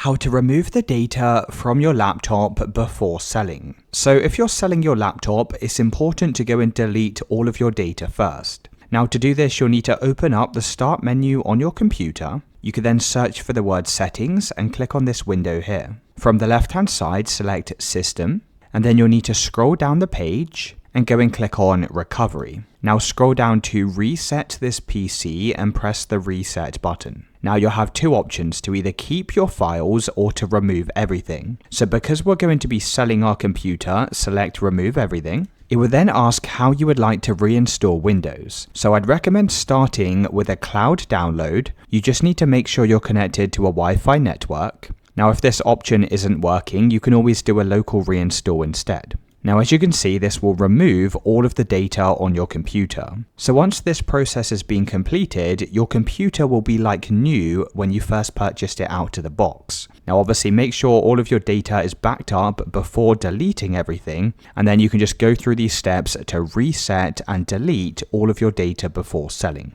how to remove the data from your laptop before selling. So if you're selling your laptop, it's important to go and delete all of your data first. Now to do this, you'll need to open up the Start menu on your computer. You can then search for the word Settings and click on this window here. From the left-hand side, select System, and then you'll need to scroll down the page and go and click on Recovery. Now scroll down to Reset this PC and press the Reset button. Now you'll have two options to either keep your files or to remove everything. So because we're going to be selling our computer, select Remove Everything. It will then ask how you would like to reinstall Windows. So I'd recommend starting with a cloud download. You just need to make sure you're connected to a Wi-Fi network. Now if this option isn't working, you can always do a local reinstall instead. Now as you can see, this will remove all of the data on your computer. So once this process has been completed, your computer will be like new when you first purchased it out of the box. Now obviously make sure all of your data is backed up before deleting everything, and then you can just go through these steps to reset and delete all of your data before selling.